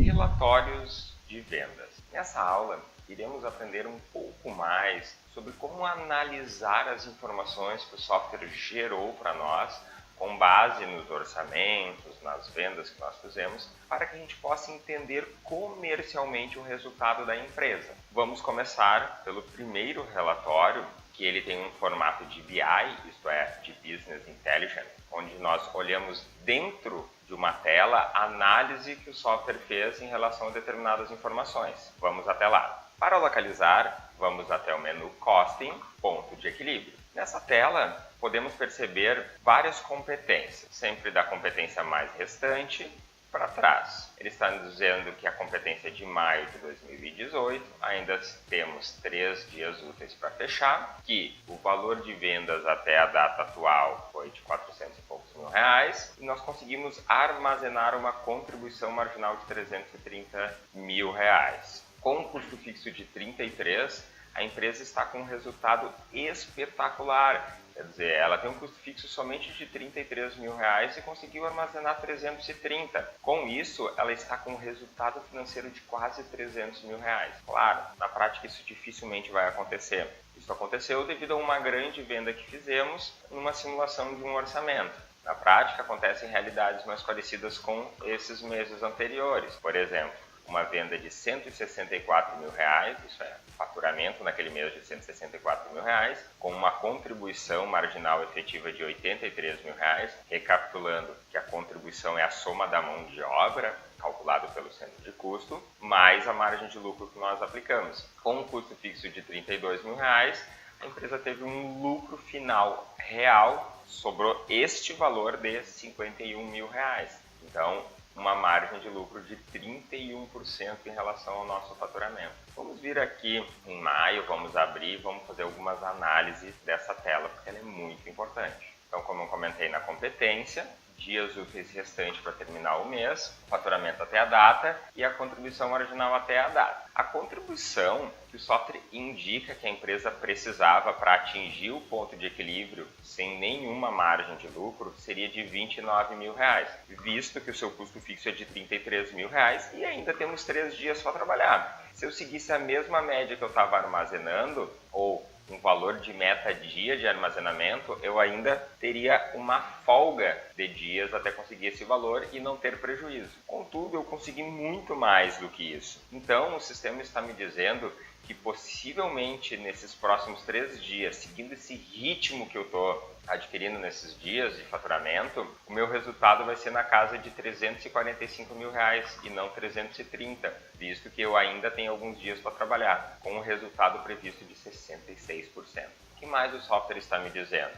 Relatórios de vendas. Nessa aula, iremos aprender um pouco mais sobre como analisar as informações que o software gerou para nós, com base nos orçamentos, nas vendas que nós fizemos, para que a gente possa entender comercialmente o resultado da empresa. Vamos começar pelo primeiro relatório, que ele tem um formato de BI, isto é, de Business Intelligence, onde nós olhamos dentro de uma tela a análise que o software fez em relação a determinadas informações. Vamos até lá. Para localizar, vamos até o menu Costing, ponto de equilíbrio. Nessa tela, podemos perceber várias competências, sempre da competência mais restante para trás. Ele está nos dizendo que a competência é de maio de 2018, ainda temos 3 dias úteis para fechar, que o valor de vendas até a data atual foi de 400 e poucos mil reais, e nós conseguimos armazenar uma contribuição marginal de 330 mil reais. Com um custo fixo de 33, a empresa está com um resultado espetacular. Quer dizer, ela tem um custo fixo somente de 33 mil reais e conseguiu armazenar 330. Com isso, ela está com um resultado financeiro de quase 300 mil reais. Claro, na prática isso dificilmente vai acontecer. Isso aconteceu devido a uma grande venda que fizemos numa simulação de um orçamento. Na prática, acontecem realidades mais parecidas com esses meses anteriores. Por exemplo, uma venda de 164 mil reais, isso é, faturamento naquele mês de 164 mil reais, com uma contribuição marginal efetiva de 83 mil reais, recapitulando que a contribuição é a soma da mão de obra, calculado pelo centro de custo, mais a margem de lucro que nós aplicamos. Com um custo fixo de 32 mil reais, a empresa teve um lucro final real, sobrou este valor de 51 mil reais. Então, uma margem de lucro de 31% em relação ao nosso faturamento. Vamos vir aqui em maio, vamos abrir, vamos fazer algumas análises dessa tela, porque ela é muito importante. Então, como eu comentei na competência, dias úteis restantes para terminar o mês, faturamento até a data e a contribuição marginal até a data. A contribuição que o software indica que a empresa precisava para atingir o ponto de equilíbrio sem nenhuma margem de lucro seria de 29 mil reais, visto que o seu custo fixo é de 33 mil reais e ainda temos 3 dias para trabalhar. Se eu seguisse a mesma média que eu estava armazenando, ou um valor de meta dia de armazenamento, eu ainda teria uma folga de dias até conseguir esse valor e não ter prejuízo. Contudo, eu consegui muito mais do que isso. Então, o sistema está me dizendo que possivelmente nesses próximos 3 dias, seguindo esse ritmo que eu estou adquirindo nesses dias de faturamento, o meu resultado vai ser na casa de 345 mil reais e não 330, visto que eu ainda tenho alguns dias para trabalhar, com um resultado previsto de 66%. O que mais o software está me dizendo?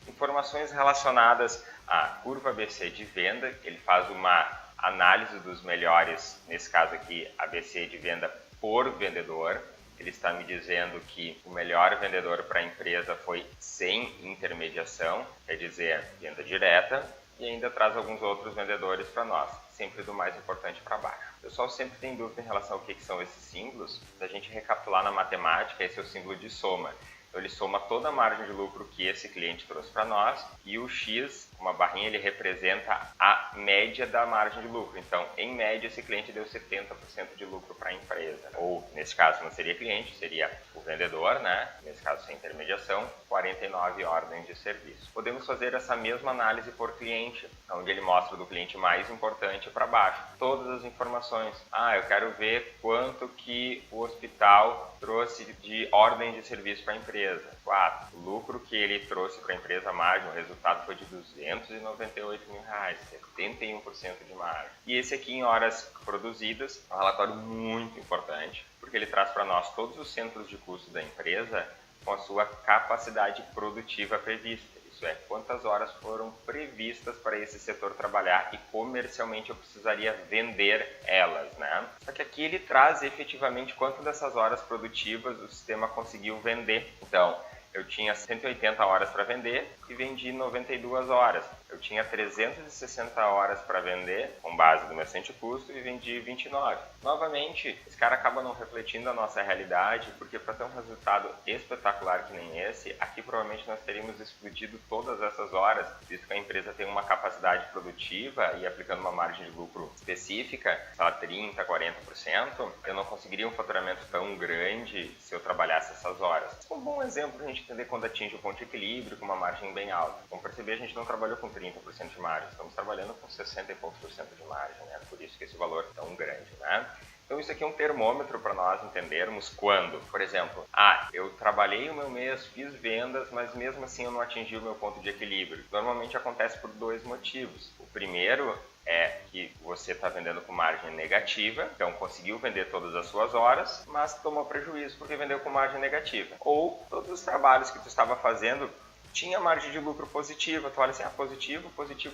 Informações relacionadas à curva ABC de venda, ele faz uma análise dos melhores, nesse caso aqui, ABC de venda por vendedor. Ele está me dizendo que o melhor vendedor para a empresa foi sem intermediação, quer dizer, venda direta, e ainda traz alguns outros vendedores para nós, sempre do mais importante para baixo. O pessoal sempre tem dúvida em relação ao que são esses símbolos. Se a gente recapitular na matemática, esse é o símbolo de soma. Então, ele soma toda a margem de lucro que esse cliente trouxe para nós e o X, uma barrinha, ele representa a média da margem de lucro. Então, em média, esse cliente deu 70% de lucro para a empresa. Ou, nesse caso, não seria cliente, seria o vendedor, né? Nesse caso, sem intermediação, 49 ordens de serviço. Podemos fazer essa mesma análise por cliente, onde ele mostra do cliente mais importante para baixo. Todas as informações. Eu quero ver quanto que o hospital trouxe de ordem de serviço para a empresa. 4. O lucro que ele trouxe para a empresa, a margem, o resultado foi de 298 mil reais, 71% de margem. E esse aqui em horas produzidas, é um relatório muito importante, porque ele traz para nós todos os centros de custo da empresa com a sua capacidade produtiva prevista. Isso é, quantas horas foram previstas para esse setor trabalhar e comercialmente eu precisaria vender elas, né? Só que aqui ele traz efetivamente quanto dessas horas produtivas o sistema conseguiu vender. Então, eu tinha 180 horas para vender e vendi 92 horas. Eu eu tinha 360 horas para vender com base no meu centro de custo e vendi 29. Novamente, esse cara acaba não refletindo a nossa realidade, porque para ter um resultado espetacular que nem esse, aqui provavelmente nós teríamos explodido todas essas horas, visto que a empresa tem uma capacidade produtiva e aplicando uma margem de lucro específica, sei lá, 30%, 40%, eu não conseguiria um faturamento tão grande se eu trabalhasse essas horas. É um bom exemplo para a gente entender quando atinge o ponto de equilíbrio com uma margem bem alta. Como perceber, a gente não trabalhou com 30% de margem, estamos trabalhando com 60 e poucos por cento de margem, né? Por isso que esse valor é tão grande, né? Então isso aqui é um termômetro para nós entendermos quando, por exemplo, eu trabalhei o meu mês, fiz vendas, mas mesmo assim eu não atingi o meu ponto de equilíbrio. Normalmente acontece por dois motivos. O primeiro é que você está vendendo com margem negativa, então conseguiu vender todas as suas horas, mas tomou prejuízo porque vendeu com margem negativa. Ou todos os trabalhos que tu estava fazendo tinha margem de lucro positiva, tu olha assim, positivo,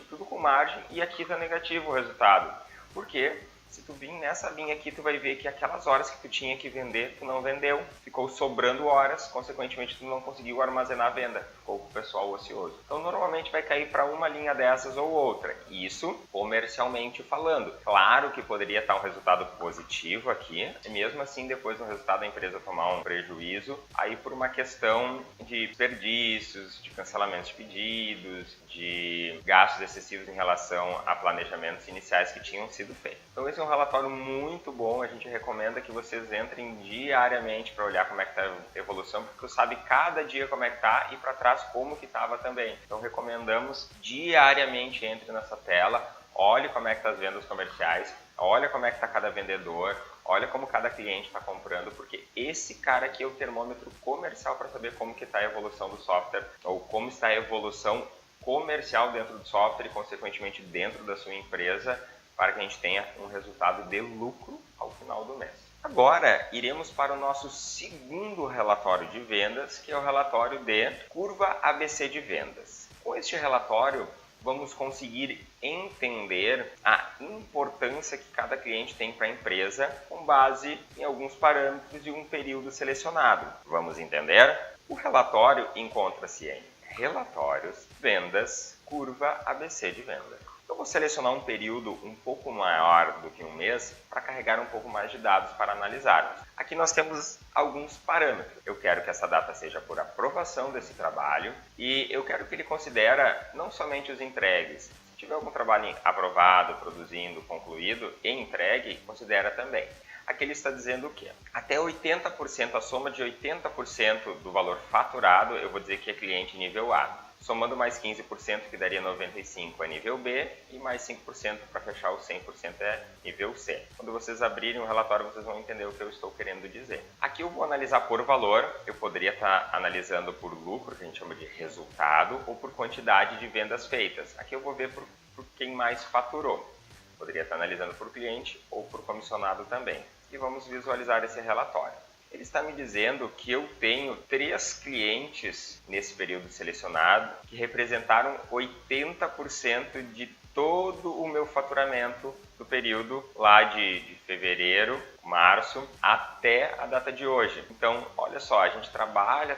tudo com margem, e aqui está negativo o resultado. Por quê? Se tu vir nessa linha aqui, tu vai ver que aquelas horas que tu tinha que vender, tu não vendeu. Ficou sobrando horas, consequentemente tu não conseguiu armazenar a venda. Ficou com o pessoal ocioso. Então normalmente vai cair para uma linha dessas ou outra. Isso comercialmente falando. Claro que poderia estar um resultado positivo aqui. E mesmo assim, depois no resultado da empresa tomar um prejuízo. Aí por uma questão de desperdícios, de cancelamentos de pedidos, de gastos excessivos em relação a planejamentos iniciais que tinham sido feitos. Então esse é um relatório muito bom, a gente recomenda que vocês entrem diariamente para olhar como é que está a evolução, porque você sabe cada dia como é que está e para trás como que estava também. Então recomendamos diariamente entre nessa tela, olhe como é que está as vendas comerciais, olha como é que está cada vendedor, olha como cada cliente está comprando, porque esse cara aqui é o termômetro comercial para saber como que está a evolução do software ou como está a evolução comercial dentro do software e consequentemente dentro da sua empresa, para que a gente tenha um resultado de lucro ao final do mês. Agora, iremos para o nosso segundo relatório de vendas, que é o relatório de curva ABC de vendas. Com este relatório, vamos conseguir entender a importância que cada cliente tem para a empresa com base em alguns parâmetros de um período selecionado. Vamos entender? O relatório encontra-se em relatórios, vendas, curva ABC de vendas. Eu vou selecionar um período um pouco maior do que um mês para carregar um pouco mais de dados para analisarmos. Aqui nós temos alguns parâmetros. Eu quero que essa data seja por aprovação desse trabalho e eu quero que ele considere não somente os entregues. Se tiver algum trabalho aprovado, produzindo, concluído e entregue, considera também. Aqui ele está dizendo o quê? Até 80%, a soma de 80% do valor faturado, eu vou dizer que é cliente nível A. Somando mais 15%, que daria 95%, é nível B, e mais 5% para fechar o 100% é nível C. Quando vocês abrirem o relatório, vocês vão entender o que eu estou querendo dizer. Aqui eu vou analisar por valor, eu poderia estar analisando por lucro, que a gente chama de resultado, ou por quantidade de vendas feitas. Aqui eu vou ver por quem mais faturou. Poderia estar analisando por cliente ou por comissionado também. E vamos visualizar esse relatório. Ele está me dizendo que eu tenho 3 clientes nesse período selecionado que representaram 80% de todo o meu faturamento do período lá de fevereiro, março, até a data de hoje. Então, olha só, a gente trabalha,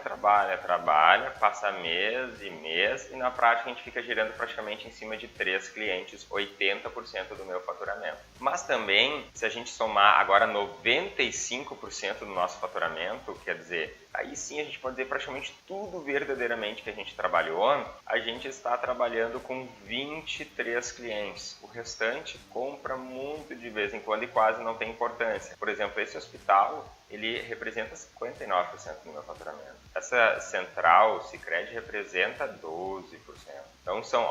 passa mês e na prática a gente fica girando praticamente em cima de 3 clientes, 80% do meu faturamento. Mas também, se a gente somar agora 95% do nosso faturamento, quer dizer, aí sim a gente pode dizer praticamente tudo verdadeiramente que a gente trabalhou, a gente está trabalhando com 23 clientes. O restante compra muito de vez em quando e quase não tem importância. Por exemplo, esse hospital, ele representa 59% do meu faturamento. Essa central, Sicredi, representa 12%. Então são,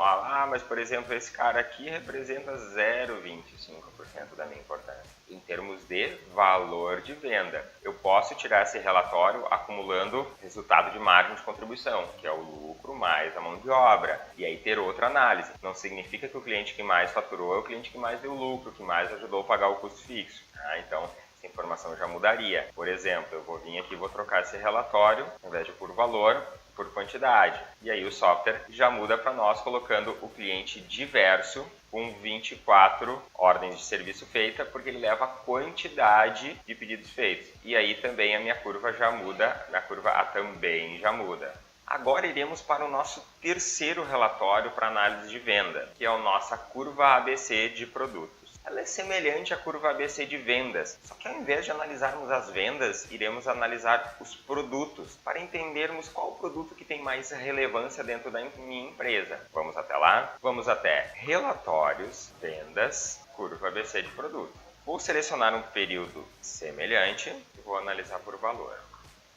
mas por exemplo, esse cara aqui representa 0,25% da minha importância. Em termos de valor de venda, eu posso tirar esse relatório acumulando resultado de margem de contribuição, que é o lucro mais a mão de obra, e aí ter outra análise. Não significa que o cliente que mais faturou é o cliente que mais deu lucro, que mais ajudou a pagar o custo fixo. Então, essa informação já mudaria. Por exemplo, eu vou vir aqui e vou trocar esse relatório, ao invés de por valor, por quantidade. E aí o software já muda para nós, colocando o cliente diverso com 24 ordens de serviço feita, porque ele leva a quantidade de pedidos feitos. E aí também a minha curva já muda, minha curva A também já muda. Agora iremos para o nosso terceiro relatório para análise de venda, que é a nossa curva ABC de produtos. Ela é semelhante à curva ABC de vendas, só que ao invés de analisarmos as vendas, iremos analisar os produtos, para entendermos qual produto que tem mais relevância dentro da minha empresa. Vamos até lá? Vamos até relatórios, vendas, curva ABC de produto. Vou selecionar um período semelhante e vou analisar por valor.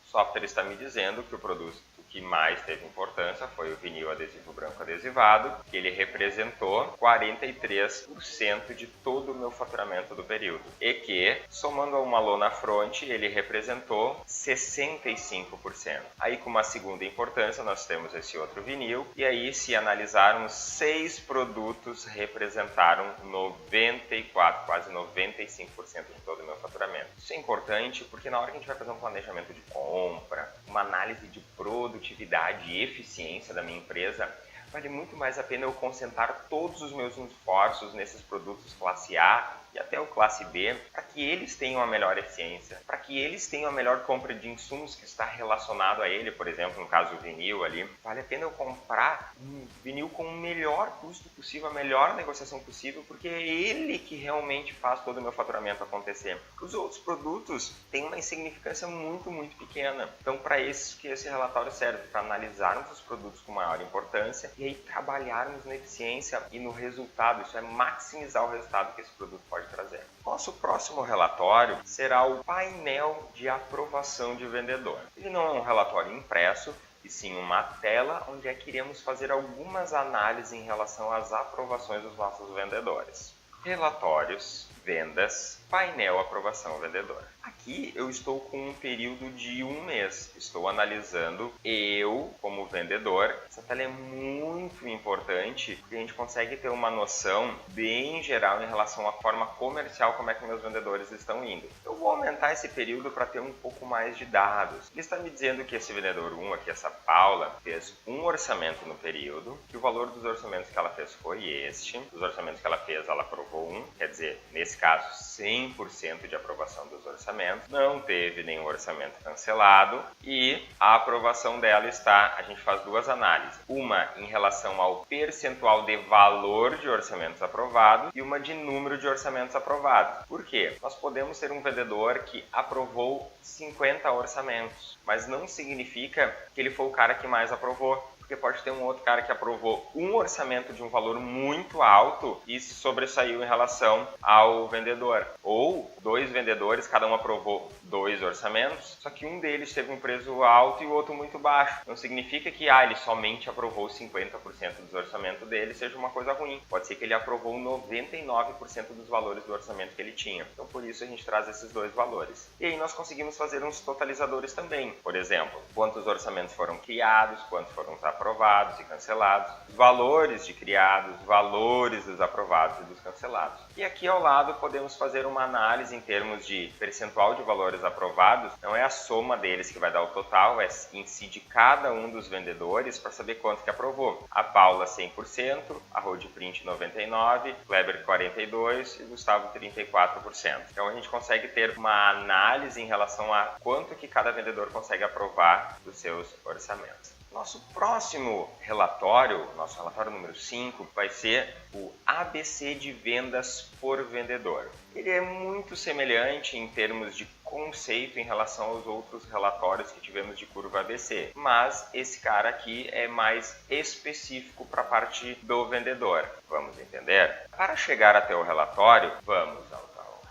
O software está me dizendo que o produto que mais teve importância foi o vinil adesivo branco adesivado, que ele representou 43% de todo o meu faturamento do período. E que, somando a uma lona front, ele representou 65%. Aí, com uma segunda importância, nós temos esse outro vinil, e aí, se analisarmos, 6 produtos representaram 94%, quase 95% de todo o meu faturamento. Isso é importante porque na hora que a gente vai fazer um planejamento de compra, uma análise de produtividade e eficiência da minha empresa, vale muito mais a pena eu concentrar todos os meus esforços nesses produtos classe A e até o classe B, para que eles tenham a melhor eficiência, para que eles tenham a melhor compra de insumos que está relacionado a ele, por exemplo, no caso do vinil ali, vale a pena eu comprar um vinil com o melhor custo possível, a melhor negociação possível, porque é ele que realmente faz todo o meu faturamento acontecer. Os outros produtos têm uma insignificância muito pequena. Então, para isso que esse relatório serve, para analisarmos os produtos com maior importância e aí trabalharmos na eficiência e no resultado, isso é maximizar o resultado que esse produto pode trazer. Nosso próximo relatório será o painel de aprovação de vendedor. Ele não é um relatório impresso, e sim uma tela onde é que iremos fazer algumas análises em relação às aprovações dos nossos vendedores. Relatórios, vendas, painel aprovação vendedor. Aqui eu estou com um período de 1 mês. Estou analisando eu como vendedor. Essa tela é muito importante porque a gente consegue ter uma noção bem geral em relação à forma comercial, como é que meus vendedores estão indo. Eu vou aumentar esse período para ter um pouco mais de dados. Ele está me dizendo que esse vendedor 1, aqui essa Paula, fez um orçamento no período, que o valor dos orçamentos que ela fez foi este. Os orçamentos que ela fez, ela aprovou um, quer dizer, nesse caso, 100% de aprovação dos orçamentos. Não teve nenhum orçamento cancelado e a aprovação dela está, a gente faz duas análises. Uma em relação ao percentual de valor de orçamentos aprovados e uma de número de orçamentos aprovados. Por quê? Nós podemos ter um vendedor que aprovou 50 orçamentos, mas não significa que ele foi o cara que mais aprovou. Porque pode ter um outro cara que aprovou um orçamento de um valor muito alto e se sobressaiu em relação ao vendedor. Ou 2 vendedores, cada um aprovou 2 orçamentos, só que um deles teve um preço alto e o outro muito baixo. Não significa que ele somente aprovou 50% dos orçamentos dele seja uma coisa ruim. Pode ser que ele aprovou 99% dos valores do orçamento que ele tinha. Então por isso a gente traz esses 2 valores. E aí nós conseguimos fazer uns totalizadores também. Por exemplo, quantos orçamentos foram criados, quantos foram aprovados e cancelados, valores de criados, valores dos aprovados e dos cancelados. E aqui ao lado podemos fazer uma análise em termos de percentual de valores aprovados, não é a soma deles que vai dar o total, é em si de cada um dos vendedores para saber quanto que aprovou. A Paula 100%, a Roadprint 99%, Kleber 42% e Gustavo 34%. Então a gente consegue ter uma análise em relação a quanto que cada vendedor consegue aprovar dos seus orçamentos. Nosso próximo relatório, nosso relatório número 5, vai ser o ABC de vendas por vendedor. Ele é muito semelhante em termos de conceito em relação aos outros relatórios que tivemos de curva ABC, mas esse cara aqui é mais específico para a parte do vendedor. Vamos entender? Para chegar até o relatório, vamos ao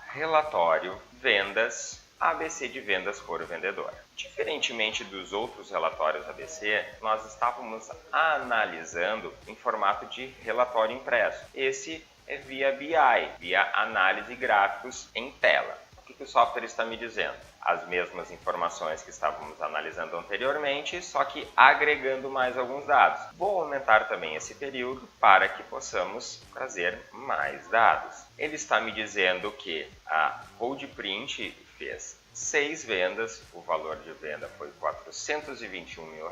relatório vendas ABC de vendas por vendedor. Diferentemente dos outros relatórios ABC, nós estávamos analisando em formato de relatório impresso. Esse é via BI, via análise gráficos em tela. O que o software está me dizendo? As mesmas informações que estávamos analisando anteriormente, só que agregando mais alguns dados. Vou aumentar também esse período para que possamos trazer mais dados. Ele está me dizendo que a Roadprint fez 6 vendas, o valor de venda foi R$ 421 mil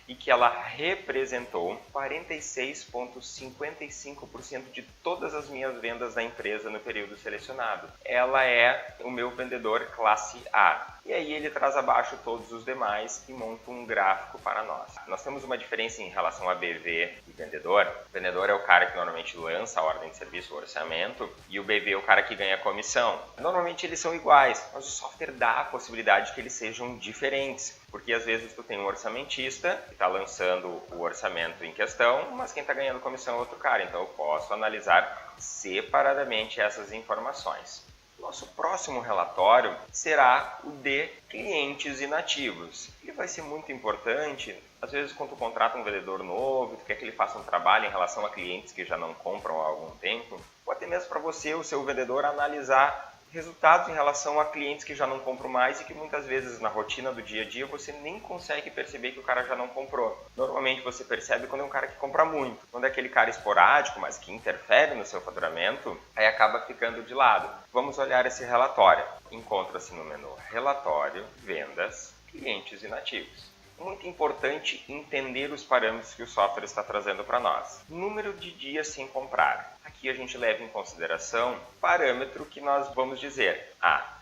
e que ela representou 46,55% de todas as minhas vendas da empresa no período selecionado. Ela é o meu vendedor classe A. E aí ele traz abaixo todos os demais e monta um gráfico para nós. Nós temos uma diferença em relação a BV e vendedor. O vendedor é o cara que normalmente lança a ordem de serviço, o orçamento, e o BV é o cara que ganha a comissão. Normalmente eles são iguais, mas o software dá a possibilidade de que eles sejam diferentes. Porque às vezes tu tem um orçamentista que está lançando o orçamento em questão, mas quem está ganhando comissão é outro cara. Então eu posso analisar separadamente essas informações. Nosso próximo relatório será o de clientes inativos. Ele vai ser muito importante, às vezes quando tu contrata um vendedor novo, tu quer que ele faça um trabalho em relação a clientes que já não compram há algum tempo, ou até mesmo para você, o seu vendedor, analisar resultados em relação a clientes que já não compram mais e que muitas vezes na rotina do dia a dia você nem consegue perceber que o cara já não comprou. Normalmente você percebe quando é um cara que compra muito. Quando é aquele cara esporádico, mas que interfere no seu faturamento, aí acaba ficando de lado. Vamos olhar esse relatório. Encontra-se no menu Relatório, Vendas, Clientes Inativos. Muito importante entender os parâmetros que o software está trazendo para nós. Número de dias sem comprar. Aqui a gente leva em consideração o parâmetro que nós vamos dizer.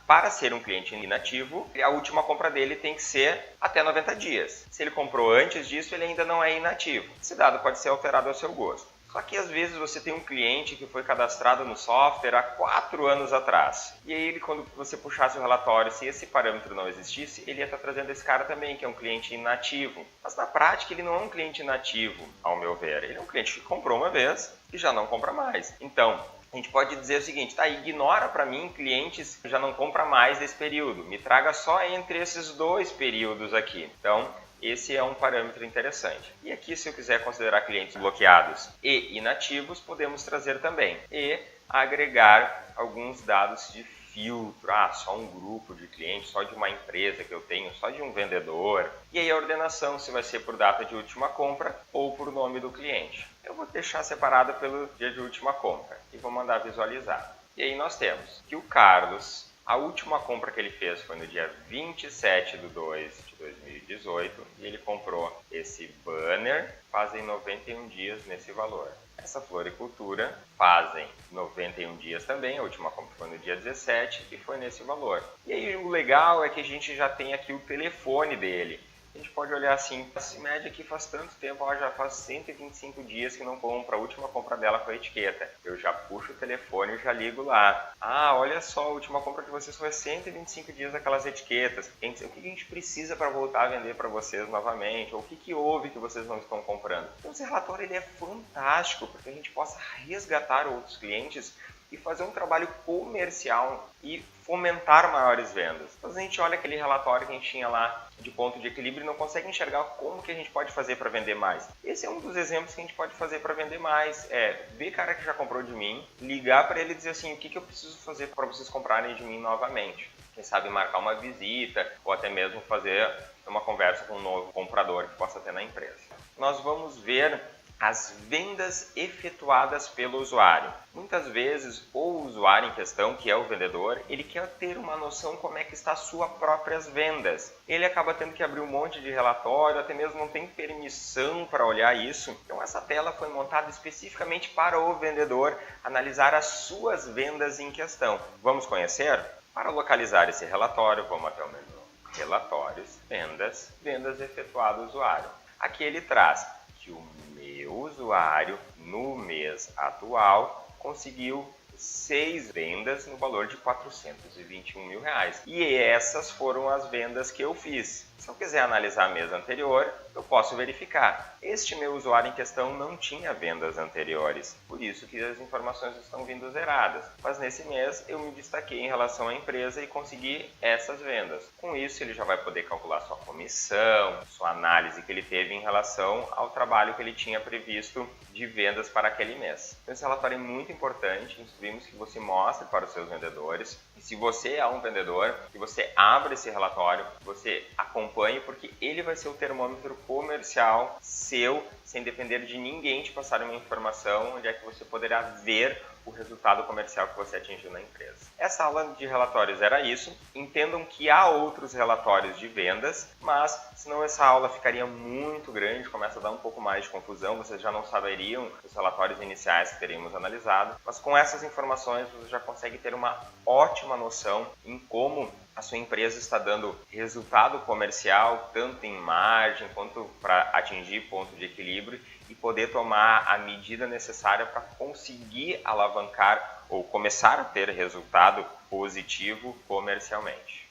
Para ser um cliente inativo, a última compra dele tem que ser até 90 dias. Se ele comprou antes disso, ele ainda não é inativo. Esse dado pode ser alterado ao seu gosto. Só que às vezes você tem um cliente que foi cadastrado no software há 4 anos atrás. E aí quando você puxasse o relatório, se esse parâmetro não existisse, ele ia estar trazendo esse cara também, que é um cliente inativo. Mas na prática ele não é um cliente inativo, ao meu ver. Ele é um cliente que comprou uma vez e já não compra mais. Então, a gente pode dizer o seguinte, ignora para mim clientes que já não compram mais desse período. Me traga só entre esses 2 períodos aqui. Então, esse é um parâmetro interessante. E aqui, se eu quiser considerar clientes bloqueados e inativos, podemos trazer também. E agregar alguns dados de filtro. Só um grupo de clientes, só de uma empresa que eu tenho, só de um vendedor. E aí a ordenação, se vai ser por data de última compra ou por nome do cliente. Eu vou deixar separado pelo dia de última compra e vou mandar visualizar. E aí nós temos que o Carlos, a última compra que ele fez foi no dia 27/2/2018 e ele comprou esse banner, fazem 91 dias nesse valor. Essa floricultura fazem 91 dias também, a última compra foi no dia 17 e foi nesse valor. E aí o legal é que a gente já tem aqui o telefone dele. A gente pode olhar assim, essa média aqui faz tanto tempo, ela já faz 125 dias que não compra, a última compra dela foi a etiqueta. Eu já puxo o telefone e já ligo lá. Olha só, a última compra de vocês foi 125 dias aquelas etiquetas. O que a gente precisa para voltar a vender para vocês novamente? Ou o que houve que vocês não estão comprando? Então esse relatório ele é fantástico, porque a gente possa resgatar outros clientes e fazer um trabalho comercial e fomentar maiores vendas. Então a gente olha aquele relatório que a gente tinha lá de ponto de equilíbrio e não consegue enxergar como que a gente pode fazer para vender mais. Esse é um dos exemplos que a gente pode fazer para vender mais. Ver cara que já comprou de mim, ligar para ele e dizer assim, o que eu preciso fazer para vocês comprarem de mim novamente. Quem sabe marcar uma visita ou até mesmo fazer uma conversa com um novo comprador que possa ter na empresa. Nós vamos ver as vendas efetuadas pelo usuário. Muitas vezes o usuário em questão, que é o vendedor, ele quer ter uma noção como é que está as suas próprias vendas. Ele acaba tendo que abrir um monte de relatório, até mesmo não tem permissão para olhar isso. Então essa tela foi montada especificamente para o vendedor analisar as suas vendas em questão. Vamos conhecer? Para localizar esse relatório, vamos até o menu Relatórios, Vendas, Vendas efetuadas usuário. Aqui ele traz que o meu usuário, no mês atual, conseguiu 6 vendas no valor de R$421 mil. E essas foram as vendas que eu fiz. Se eu quiser analisar mês anterior, eu posso verificar. Este meu usuário em questão não tinha vendas anteriores, por isso que as informações estão vindo zeradas. Mas nesse mês eu me destaquei em relação à empresa e consegui essas vendas. Com isso ele já vai poder calcular sua comissão, sua análise que ele teve em relação ao trabalho que ele tinha previsto de vendas para aquele mês. Então esse relatório é muito importante, instruímos que você mostre para os seus vendedores. E se você é um vendedor, que você abra esse relatório, que você acompanhe, porque ele vai ser o termômetro comercial seu, sem depender de ninguém te passar uma informação, onde é que você poderá ver o resultado comercial que você atingiu na empresa. Essa aula de relatórios era isso. Entendam que há outros relatórios de vendas, mas senão essa aula ficaria muito grande, começa a dar um pouco mais de confusão, vocês já não saberiam os relatórios iniciais que teríamos analisado, mas com essas informações você já consegue ter uma ótima noção em como a sua empresa está dando resultado comercial, tanto em margem quanto para atingir ponto de equilíbrio e poder tomar a medida necessária para conseguir alavancar ou começar a ter resultado positivo comercialmente.